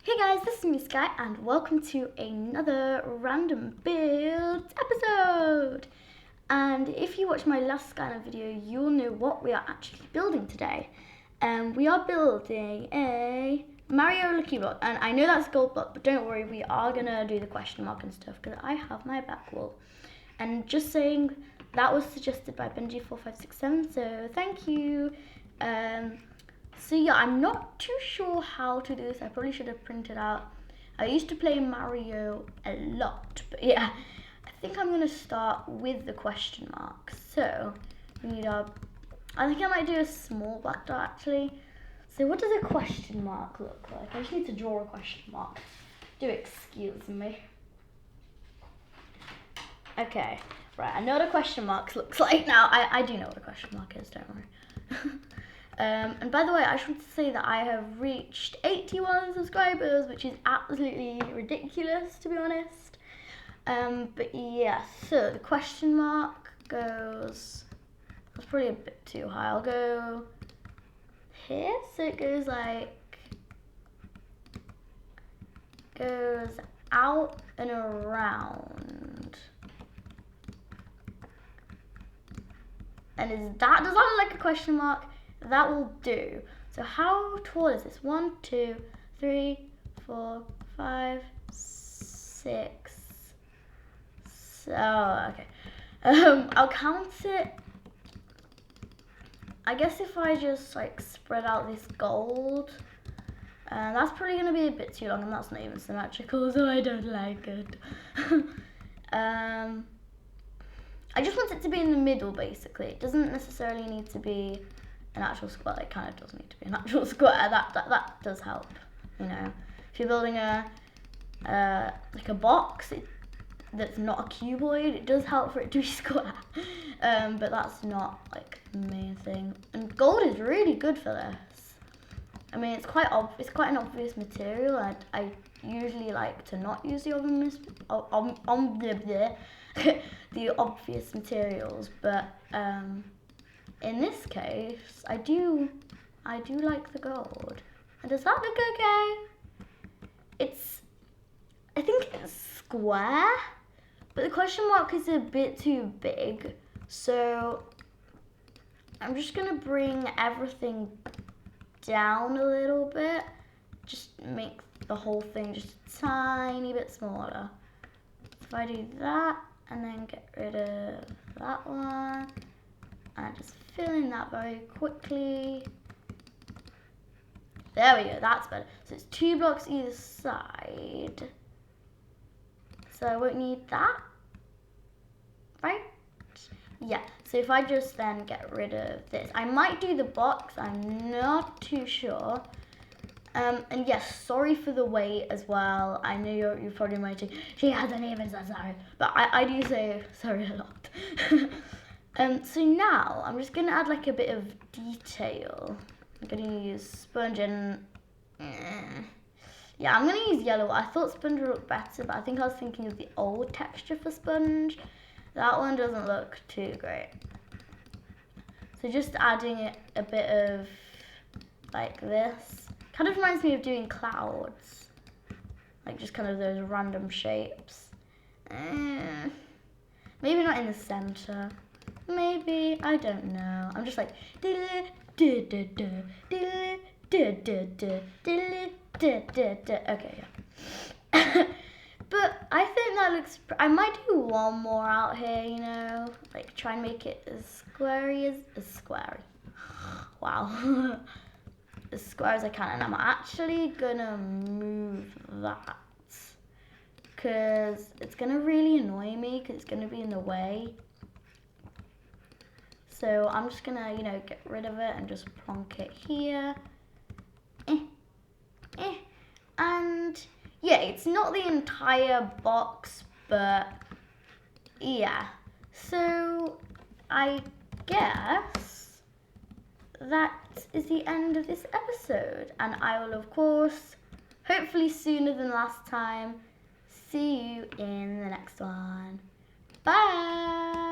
Hey guys, this is me Sky and welcome to another random build episode. And if you watched my last Skyline video, you'll know what we are actually building today. We are building a Mario Lucky Block, and I know that's gold block, but don't worry, we are gonna do the question mark and stuff because I have my back wall. And just saying, that was suggested by Benji4567, so thank you. So yeah, I'm not too sure how to do this. I probably should have printed out. I used to play Mario a lot, but yeah, I think I'm gonna start with the question mark. So we need our, I think I might do a small black dot actually. So what does a question mark look like? I just need to draw a question mark. Do excuse me. Okay, right, I know what a question mark looks like now. I do know what a question mark is, don't worry. And by the way, I just want to say that I have reached 81 subscribers, which is absolutely ridiculous, to be honest. But yeah, so the question mark goes, that's probably a bit too high. I'll go here, so it goes like, goes out and around. And does that look like a question mark? That will do. So how tall is this? 1, 2, 3, 4, 5, 6. So okay. I'll count it. I guess if I just like spread out this gold, that's probably gonna be a bit too long, and that's not even symmetrical, so I don't like it. I just want it to be in the middle, basically. It doesn't necessarily need to be an actual square. It kind of does need to be an actual square. That does help, you know. If you're building a like a box that's not a cuboid, it does help for it to be square. But that's not like the main thing. And gold is really good for this. I mean, it's quite an obvious material. I usually like to not use the the obvious materials, but in this case, I do like the gold. And does that look okay? I think it's square, but the question mark is a bit too big. So I'm just gonna bring everything down a little bit. Just make the whole thing just a tiny bit smaller. If I do that, and then get rid of that one, and just fill in that very quickly. There we go, that's better. So it's 2 blocks either side. So I won't need that, right? Yeah, so if I just then get rid of this, I might do the box, I'm not too sure. And yes, sorry for the wait as well. I know you're probably waiting. She hasn't even said sorry, but I do say sorry a lot. So now I'm just gonna add like a bit of detail. I'm gonna use sponge and yeah, I'm gonna use yellow. I thought sponge would look better, but I think I was thinking of the old texture for sponge. That one doesn't look too great. So just adding a bit of like this. Kind of reminds me of doing clouds. Like just kind of those random shapes. Maybe not in the center. Maybe, I don't know. I'm just like, okay, yeah. But I think that looks, I might do one more out here, you know, like try and make it as squarey as squarey. Wow. As square as I can, and I'm actually gonna move that because it's gonna really annoy me because it's gonna be in the way. So I'm just gonna, you know, get rid of it and just plonk it here. And yeah, it's not the entire box, but yeah. So I guess that is the end of this episode, and I will of course, hopefully sooner than last time, see you in the next one. Bye!